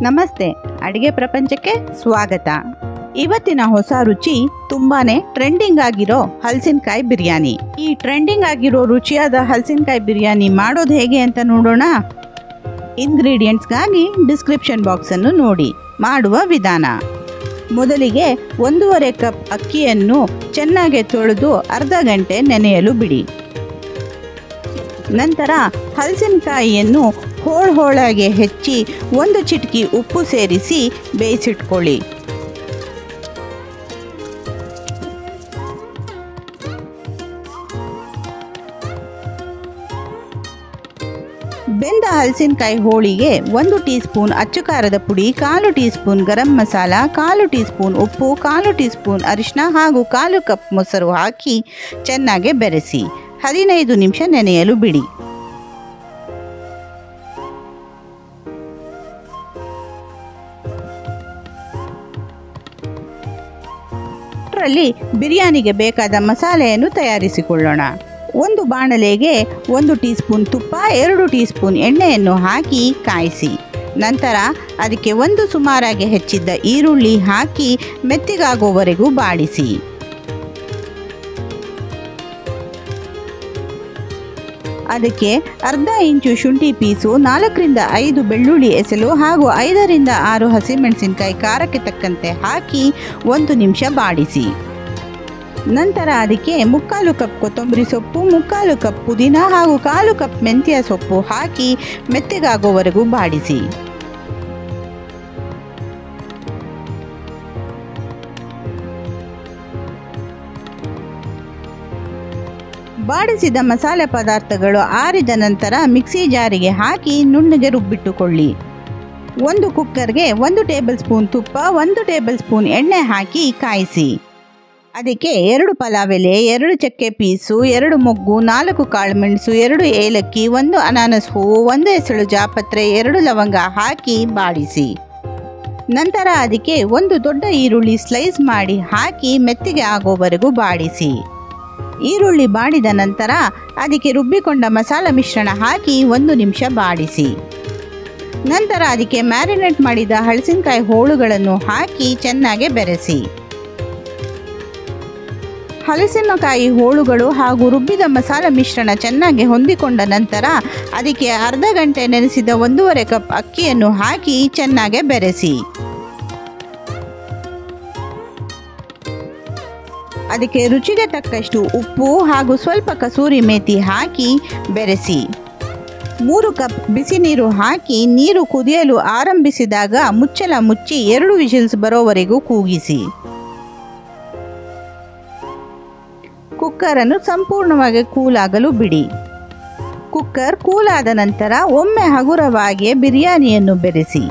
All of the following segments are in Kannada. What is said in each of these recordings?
ನಮಸ್ತೆ, ಅಡಿಗೆ ಪ್ರಪಂಚಕ್ಕೆ ಸ್ವಾಗತ. ಇವತ್ತಿನ ಹೊಸ ರುಚಿ ತುಂಬಾನೇ ಟ್ರೆಂಡಿಂಗ್ ಆಗಿರೋ ಹಲಸಿನಕಾಯಿ ಬಿರಿಯಾನಿ. ಈ ಟ್ರೆಂಡಿಂಗ್ ಆಗಿರೋ ರುಚಿಯಾದ ಹಲಸಿನಕಾಯಿ ಬಿರಿಯಾನಿ ಮಾಡೋದು ಹೇಗೆ ಅಂತ ನೋಡೋಣ. ಇಂಗ್ರೀಡಿಯೆಂಟ್ಸ್ಗಾಗಿ ಡಿಸ್ಕ್ರಿಪ್ಷನ್ ಬಾಕ್ಸ್ ಅನ್ನು ನೋಡಿ. ಮಾಡುವ ವಿಧಾನ: ಮೊದಲಿಗೆ 1.5 ಕಪ್ ಅಕ್ಕಿಯನ್ನು ಚೆನ್ನಾಗಿ ತೊಳೆದು ಅರ್ಧ ಗಂಟೆ ನೆನೆಯಲು ಬಿಡಿ. ನಂತರ ಹಲಸಿನಕಾಯಿಯನ್ನು ಹೋಳಾಗಿ ಹೆಚ್ಚಿ 1 ಚಿಟಿಕೆ ಉಪ್ಪು ಸೇರಿಸಿ ಬೇಯಿಸಿಟ್ಕೊಳ್ಳಿ. ಬೆಂದ ಹಲಸಿನಕಾಯಿ ಹೋಳಿಗೆ 1 ಟೀ ಸ್ಪೂನ್ ಅಚ್ಚು ಖಾರದ ಪುಡಿ, 1/4 tea spoon garam masala, 1/4 tea spoon ಉಪ್ಪು, 1/4 ಟೀ ಸ್ಪೂನ್ ಅರಿಶಿನ ಹಾಗೂ 1/4 ಕಪ್ ಮೊಸರು ಹಾಕಿ ಚೆನ್ನಾಗಿ ಬೆರೆಸಿ 15 ನಿಮಿಷ ನೆನೆಯಲು ಬಿಡಿ. ರಲ್ಲಿ ಬಿರಿಯಾನಿಗೆ ಬೇಕಾದ ಮಸಾಲೆಯನ್ನು ತಯಾರಿಸಿಕೊಳ್ಳೋಣ. ಒಂದು ಬಾಣಲೆಗೆ 1 ಟೀ ಸ್ಪೂನ್ ತುಪ್ಪ, 2 ಟೀ ಸ್ಪೂನ್ ಎಣ್ಣೆಯನ್ನು ಹಾಕಿ ಕಾಯಿಸಿ. ನಂತರ ಅದಕ್ಕೆ ಒಂದು ಸುಮಾರಾಗಿ ಹೆಚ್ಚಿದ್ದ ಈರುಳ್ಳಿ ಹಾಕಿ ಮೆತ್ತಗಾಗುವವರೆಗೂ ಬಾಡಿಸಿ. ಅದಕ್ಕೆ ಅರ್ಧ ಇಂಚು ಶುಂಠಿ ಪೀಸು, 4 ರಿಂದ 5 ಬೆಳ್ಳುಳ್ಳಿ ಎಸಳು ಹಾಗೂ 5 ರಿಂದ 6 ಹಸಿಮೆಣಸಿನಕಾಯಿ ಖಾರಕ್ಕೆ ತಕ್ಕಂತೆ ಹಾಕಿ 1 ನಿಮಿಷ ಬಾಡಿಸಿ. ನಂತರ ಅದಕ್ಕೆ 3/4 ಕಪ್ ಕೊತ್ತಂಬರಿ ಸೊಪ್ಪು, 3/4 ಕಪ್ ಪುದೀನ ಹಾಗೂ 1/4 ಕಪ್ ಮೆಂತ್ಯ ಸೊಪ್ಪು ಹಾಕಿ ಮೆತ್ತಗಾಗುವವರೆಗೂ ಬಾಡಿಸಿ. ಬಾಡಿಸಿದ ಮಸಾಲೆ ಪದಾರ್ಥಗಳು ಆರಿದ ನಂತರ ಮಿಕ್ಸಿ ಜಾರಿಗೆ ಹಾಕಿ ನುಣ್ಣಗೆ ರುಬ್ಬಿಟ್ಟುಕೊಳ್ಳಿ. ಒಂದು ಕುಕ್ಕರ್ಗೆ 1 ಟೇಬಲ್ ಸ್ಪೂನ್ ತುಪ್ಪ, 1 ಟೇಬಲ್ ಸ್ಪೂನ್ ಎಣ್ಣೆ ಹಾಕಿ ಕಾಯಿಸಿ. ಅದಕ್ಕೆ 2 ಪಲಾವ್ ಎಲೆ, 2 ಚಕ್ಕೆ ಪೀಸು, 2 ಮೊಗ್ಗು, 4 ಕಾಳುಮೆಣಸು, 2 ಏಲಕ್ಕಿ, 1 ಅನಾನಸ್ ಹೂವು, 1 ಎಸಳು ಜಾಪತ್ರೆ, 2 ಲವಂಗ ಹಾಕಿ ಬಾಡಿಸಿ. ನಂತರ ಅದಕ್ಕೆ 1 ದೊಡ್ಡ ಈರುಳ್ಳಿ ಸ್ಲೈಸ್ ಮಾಡಿ ಹಾಕಿ ಮೆತ್ತಗೆ ಆಗೋವರೆಗೂ ಬಾಡಿಸಿ. ಈರುಳ್ಳಿ ಬಾಡಿದ ನಂತರ ಅದಕ್ಕೆ ರುಬ್ಬಿಕೊಂಡ ಮಸಾಲ ಮಿಶ್ರಣ ಹಾಕಿ 1 ನಿಮಿಷ ಬಾಡಿಸಿ. ನಂತರ ಅದಕ್ಕೆ ಮ್ಯಾರಿನೇಟ್ ಮಾಡಿದ ಹಲಸಿನಕಾಯಿ ಹೋಳುಗಳನ್ನು ಹಾಕಿ ಚೆನ್ನಾಗಿ ಬೆರೆಸಿ. ಹಲಸಿನಕಾಯಿ ಹೋಳುಗಳು ಹಾಗೂ ರುಬ್ಬಿದ ಮಸಾಲ ಮಿಶ್ರಣ ಚೆನ್ನಾಗಿ ಹೊಂದಿಕೊಂಡ ನಂತರ ಅದಕ್ಕೆ ಅರ್ಧ ಗಂಟೆ ನೆನೆಸಿದ 1.5 ಕಪ್ ಅಕ್ಕಿಯನ್ನು ಹಾಕಿ ಚೆನ್ನಾಗಿ ಬೆರೆಸಿ. ಅದಕ್ಕೆ ರುಚಿಗೆ ತಕ್ಕಷ್ಟು ಉಪ್ಪು ಹಾಗೂ ಸ್ವಲ್ಪ ಕಸೂರಿ ಮೇಥಿ ಹಾಕಿ ಬೆರೆಸಿ. 3 ಕಪ್ ಬಿಸಿ ನೀರು ಹಾಕಿ ನೀರು ಕುದಿಯಲು ಆರಂಭಿಸಿದಾಗ ಮುಚ್ಚಳ ಮುಚ್ಚಿ 2 ವಿಷಲ್ಸ್ ಬರೋವರೆಗೂ ಕೂಗಿಸಿ. ಕುಕ್ಕರನ್ನು ಸಂಪೂರ್ಣವಾಗಿ ಕೂಲಾಗಲು ಬಿಡಿ. ಕುಕ್ಕರ್ ಕೂಲಾದ ನಂತರ ಒಮ್ಮೆ ಹಗುರವಾಗಿ ಬಿರಿಯಾನಿಯನ್ನು ಬೆರೆಸಿ.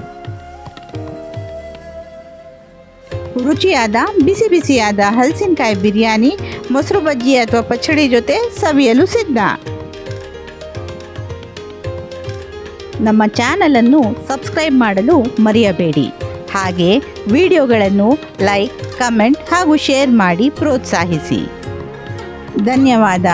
ರುಚಿಯಾದ ಬಿಸಿ ಬಿಸಿಯಾದ ಹಲಸಿನಕಾಯಿ ಬಿರಿಯಾನಿ ಮೊಸರು ಬಜ್ಜಿ ಅಥವಾ ಪಚ್ಚಡಿ ಜೊತೆ ಸವಿಯಲು ಸಿದ್ಧ. ನಮ್ಮ ಚಾನಲನ್ನು ಸಬ್ಸ್ಕ್ರೈಬ್ ಮಾಡಲು ಮರೆಯಬೇಡಿ. ಹಾಗೆ ವಿಡಿಯೋಗಳನ್ನು ಲೈಕ್, ಕಮೆಂಟ್ ಹಾಗೂ ಶೇರ್ ಮಾಡಿ ಪ್ರೋತ್ಸಾಹಿಸಿ. ಧನ್ಯವಾದ.